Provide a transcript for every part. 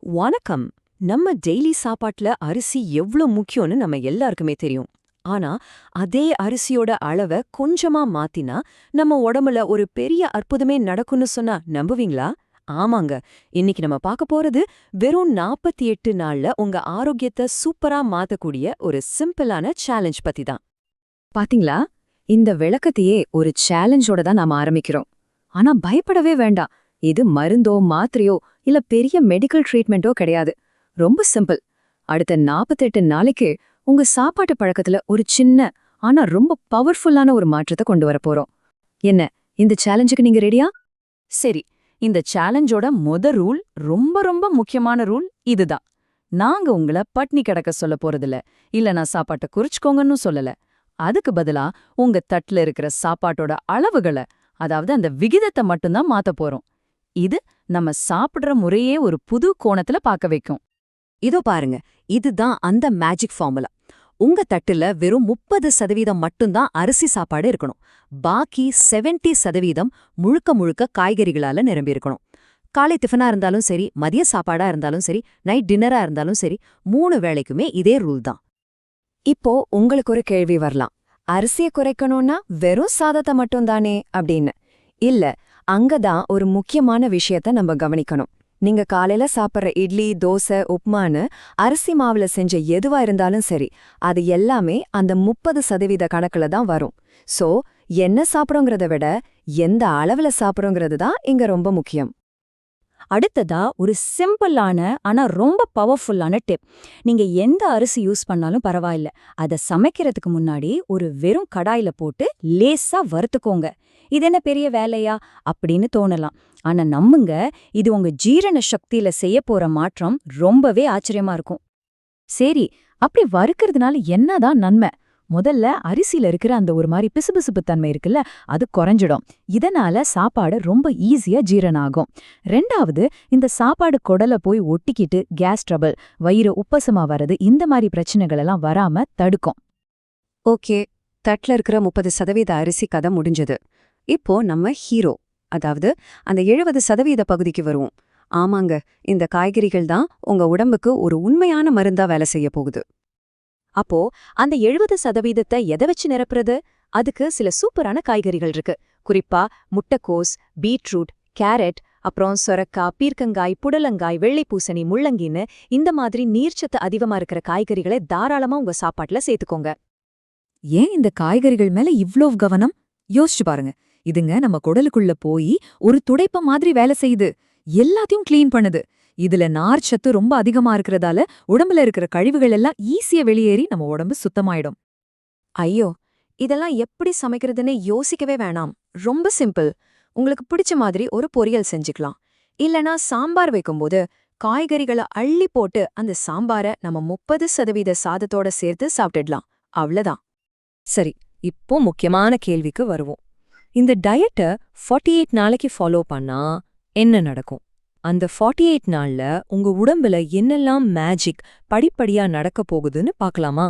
வணக்கம். நம்ம டெய்லி சாப்பாட்டுல அரிசி எவ்ளோ முக்கியம்னு நம்ம எல்லாருக்குமே தெரியும். ஆனா, அதே அரிசியோட அளவ கொஞ்சமா மாத்தினா, நம்ம உடம்புல ஒரு பெரிய அற்புதமே நடக்கும்னு சொன்னா நம்புவீங்களா? ஆமாங்க. இன்னைக்கு நம்ம பார்க்க போறது வெறும் 48 நாள்ல உங்க ஆரோக்கியத்தை சூப்பரா மாத்தக்கூடிய ஒரு சிம்பிளான சேலஞ்ச் பத்தி தான். பாத்தீங்களா? இந்த விளக்கத்தையே ஒரு சேலஞ்சோட தான் நாம ஆரம்பிக்கிறோம். ஆனா பயப்படவே வேண்டாம். இது மருந்தோ மாத்திரையோ இல்ல பெரிய மெடிக்கல் ட்ரீட்மெண்ட்டோ கிடையாது. ரொம்ப சிம்பிள். அடுத்த 48 நாளைக்கு உங்க சாப்பாட்டு பழக்கத்துல ஒரு சின்ன ஆனா ரொம்ப பவர்ஃபுல்லான ஒரு மாற்றத்தை கொண்டு வர போறோம். என்ன, இந்த சேலஞ்சுக்கு நீங்க ரெடியா? சரி, இந்த சேலஞ்சோட ரூல் ரொம்ப ரொம்ப முக்கியமான ரூல் இதுதான். நாங்க உங்கள பட்னி கிடக்க சொல்ல போறதில்ல, இல்ல நான் சாப்பாட்ட குறிச்சுக்கோங்கன்னு சொல்லல. அதுக்கு பதிலா உங்க தட்டுல இருக்கிற சாப்பாட்டோட அளவுகள, அதாவது அந்த விகிதத்தை மட்டும்தான் மாத்த போறோம். இது நம்ம சாப்பிடுற முறையே ஒரு புது கோணத்துல பார்க்க வைக்கும். இதோ பாருங்க. இதுதான் அந்த மேஜிக் ஃபார்முலா. உங்க தட்டுல வெறும் 30% மட்டும்தான் அரிசி சாப்பாடு இருக்கணும். பாக்கி 70% முழுக்க முழுக்க காய்கறிகளால நிரம்பியிருக்கணும். காலை டிஃபனா இருந்தாலும் சரி, மதிய சாப்பாடா இருந்தாலும் சரி, நைட் டின்னரா இருந்தாலும் சரி, 3 வேளைக்குமே இதே ரூல் தான். இப்போ உங்களுக்கு ஒரு கேள்வி வரலாம். அரிசிய குறைக்கணும்னா வெறும் சாதத்தை மட்டும்தானே அப்படின்னு. இல்ல, அங்கதான் ஒரு முக்கியமான விஷயத்த நம்ம கவனிக்கணும். நீங்க காலையில சாப்பிட்ற இட்லி, தோசை, உப்மான்னு அரிசி மாவுல செஞ்ச எதுவா இருந்தாலும் சரி, அது எல்லாமே அந்த 30% கணக்குல தான் வரும். சோ, என்ன சாப்பிடுங்கிறத விட எந்த அளவுல சாப்பிடுங்கிறது தான் இங்க ரொம்ப முக்கியம். அடுத்ததா ஒரு சிம்பிளான ஆனா ரொம்ப பவர்ஃபுல்லான டிப். நீங்க எந்த அரிசி யூஸ் பண்ணாலும் பரவாயில்ல, அத சமைக்கிறதுக்கு முன்னாடி ஒரு வெறும் கடாயில போட்டு லேசா வறுத்துக்கோங்க. இது என்ன பெரிய வேலையா அப்படின்னு தோணலாம். ஆனா நம்புங்க, இது உங்க ஜீரண சக்தியில செய்ய போற மாற்றம் ரொம்பவே ஆச்சரியமா இருக்கும். சரி, அப்படி வறுக்கிறதுனால என்னதான் நன்மை? முதல்ல அரிசியில இருக்கிற அந்த ஒரு மாதிரி பிசுபிசுப்பு தன்மை இருக்குல்ல, அது குறைஞ்சிடும். இதனால சாப்பாடு ரொம்ப ஈஸியா ஜீரணம் ஆகும். ரெண்டாவது, இந்த சாப்பாடு குடல போய் ஒட்டிக்கிட்டு கேஸ் ட்ரபிள், வயிறு உப்பசமா வர்றது, இந்த மாதிரி பிரச்சனைகள் எல்லாம் வராம தடுக்கும். ஓகே, தட்டுல இருக்கிற 30% அரிசி கதை முடிஞ்சது. இப்போ நம்ம ஹீரோ, அதாவது அந்த 70% பகுதிக்கு வருவோம். ஆமாங்க, இந்த காய்கறிகள் தான் உங்க உடம்புக்கு ஒரு உண்மையான மருந்தா வேலை செய்ய போகுது. அப்போ அந்த 70% எதை வச்சு நிரப்புறது? அதுக்கு சில சூப்பரான காய்கறிகள் இருக்கு. குறிப்பா முட்டைக்கோஸ், பீட்ரூட், கேரட், அப்புறம் சொரக்காய், பீர்க்கங்காய், புடலங்காய், வெள்ளைப்பூசணி, முள்ளங்கின்னு இந்த மாதிரி நீர்ச்சத்து அதிகமா இருக்கிற காய்கறிகளை தாராளமா உங்க சாப்பாட்டுல சேர்த்துக்கோங்க. ஏன் இந்த காய்கறிகள் மேல இவ்ளோ கவனம்? யோசிச்சு பாருங்க. இதுங்க நம்ம குடலுக்குள்ள போய் ஒரு துடைப்ப மாதிரி வேலை செய்யுது. எல்லாத்தையும் கிளீன் பண்ணுது. இதுல நார்ச்சத்து ரொம்ப அதிகமா இருக்கிறதால உடம்புல இருக்கிற கழிவுகள் எல்லாம் ஈஸியா வெளியேறி நம்ம உடம்பு சுத்தமாயிடும். ஐயோ, இதெல்லாம் எப்படி சமைக்கிறதுன்னு யோசிக்கவே வேணாம். ரொம்ப சிம்பிள். உங்களுக்கு பிடிச்ச மாதிரி ஒரு பொரியல் செஞ்சுக்கலாம். இல்லனா சாம்பார் வைக்கும்போது காய்கறிகளை அள்ளி போட்டு அந்த சாம்பார நம்ம 30% சாதத்தோட சேர்த்து சாப்பிட்டுடலாம். அவ்வளவுதான். சரி, இப்போ முக்கியமான கேள்விக்கு வருவோம். இந்த டயட்டை 48 நாளைக்கு ஃபாலோ பண்ணா என்ன நடக்கும்? அந்த 48 நாள்ல உங்க உடம்புல என்னெல்லாம் மேஜிக் படிப்படியா நடக்க போகுதுன்னு பார்க்கலாமா?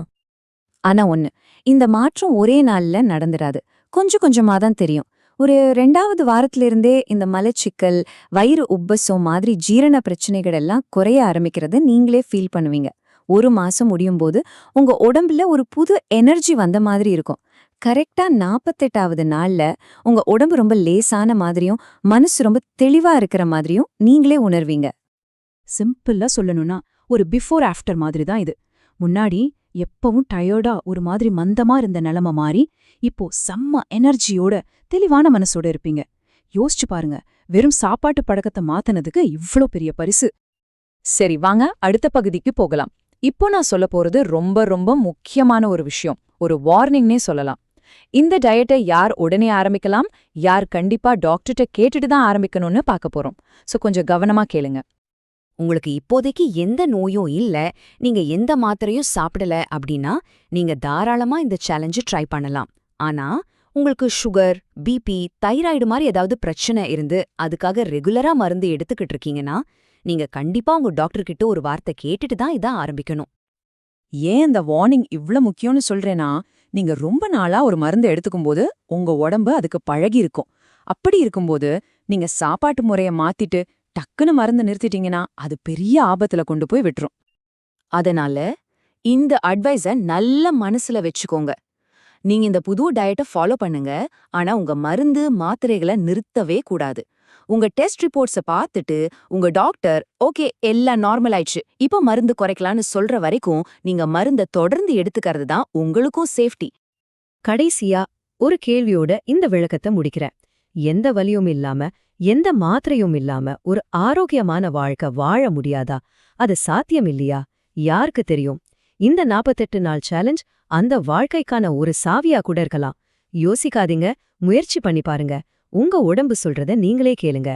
ஆனா ஒண்ணு, இந்த மாற்றம் ஒரே நாள்ல நடந்துராது. கொஞ்சம் கொஞ்சமா தான் தெரியும். ஒரு 2வது வாரத்திலிருந்தே இந்த மலச்சிக்கல், வயிறு உப்பசம் மாதிரி ஜீரண பிரச்சனைகள் எல்லாம் குறைய ஆரம்பிக்கிறத நீங்களே ஃபீல் பண்ணுவீங்க. 1 மாசம் முடியும் போது உங்க உடம்புல ஒரு புது எனர்ஜி வந்த மாதிரி இருக்கும். கரெக்டா 48வது நாள்ல உங்க உடம்பு ரொம்ப லேசான மாதிரியும், மனசு ரொம்ப தெளிவா இருக்கிற மாதிரியும் நீங்களே உணர்வீங்க. சிம்பிளா சொல்லணும்னா ஒரு பிஃபோர் ஆஃப்டர் மாதிரி தான் இது. முன்னாடி எப்பவும் டயர்டா ஒரு மாதிரி மந்தமா இருந்த நிலைமை மாறி இப்போ செம்ம எனர்ஜியோட தெளிவான மனசோட இருப்பீங்க. யோசிச்சு பாருங்க, வெறும் சாப்பாட்டு பழக்கத்தை மாத்தினதுக்கு இவ்ளோ பெரிய பரிசு. சரி, வாங்க அடுத்த பகுதிக்கு போகலாம். இப்போ நான் சொல்ல போறது ரொம்ப ரொம்ப முக்கியமான ஒரு விஷயம். ஒரு வார்னிங்னே சொல்லலாம். இந்த டயட்டை யார் உடனே ஆரம்பிக்கலாம், யார் கண்டிப்பா டாக்டர்கிட்ட கேட்டுட்டு தான் ஆரம்பிக்கணும்னு பார்க்க போறோம். சோ கொஞ்சம் கவனமா கேளுங்க. உங்களுக்கு இப்போதைக்கு எந்த நோயும் இல்ல, நீங்க எந்த மாத்திரையும் சாப்பிடல அப்படின்னா நீங்க தாராளமா இந்த சேலஞ்சு ட்ரை பண்ணலாம். ஆனா உங்களுக்கு சுகர், பிபி, தைராய்டு மாதிரி ஏதாவது பிரச்சனை இருந்து அதுக்காக ரெகுலரா மருந்து எடுத்துக்கிட்டு இருக்கீங்கன்னா நீங்க கண்டிப்பா உங்க டாக்டர் கிட்ட ஒரு வார்த்தை கேட்டுட்டு தான் இதை ஆரம்பிக்கணும். ஏன் இந்த வார்னிங் இவ்ளோ முக்கியம்னு சொல்றேன்னா, நீங்க ரொம்ப நாளா ஒரு மருந்து எடுத்துக்கும்போது உங்க உடம்பு அதுக்கு பழகி இருக்கும். அப்படி இருக்கும்போது நீங்க சாப்பாட்டு முறைய மாத்திட்டு டக்குன்னு மருந்து நிறுத்திட்டீங்கன்னா அது பெரிய ஆபத்துல கொண்டு போய் விட்டுரும். அதனால இந்த அட்வைஸ நல்ல மனசுல வச்சுக்கோங்க. நீங்க இந்த புது டயட்டை ஃபாலோ பண்ணுங்க, ஆனா உங்க மருந்து மாத்திரைகளை நிறுத்தவே கூடாது. உங்க டெஸ்ட் ரிப்போர்ட்ஸ பார்த்துட்டு உங்க டாக்டர் ஓகே எல்லாம் நார்மல் ஆயிடுச்சு இப்போ மருந்து குறைக்கலாம்னு சொல்ற வரைக்கும் நீங்க மருந்த தொடர்ந்து எடுத்துக்கிறது தான் உங்களுக்கும் சேஃப்டி. கடைசியா ஒரு கேள்வியோட இந்த விளக்கத்தை முடிக்கிறேன். எந்த வலியும் இல்லாம எந்த மாத்திரையும் இல்லாம ஒரு ஆரோக்கியமான வாழ்க்கை வாழ முடியாதா? அது சாத்தியம் இல்லையா? யாருக்கு தெரியும்? இந்த 48 நாள் சேலஞ்ச் அந்த வாழ்க்கைக்கான ஒரு சாவியா கூட இருக்கலாம். யோசிக்காதீங்க, முயற்சி பண்ணி பாருங்க. உங்க உடம்பு சொல்றத நீங்களே கேளுங்க.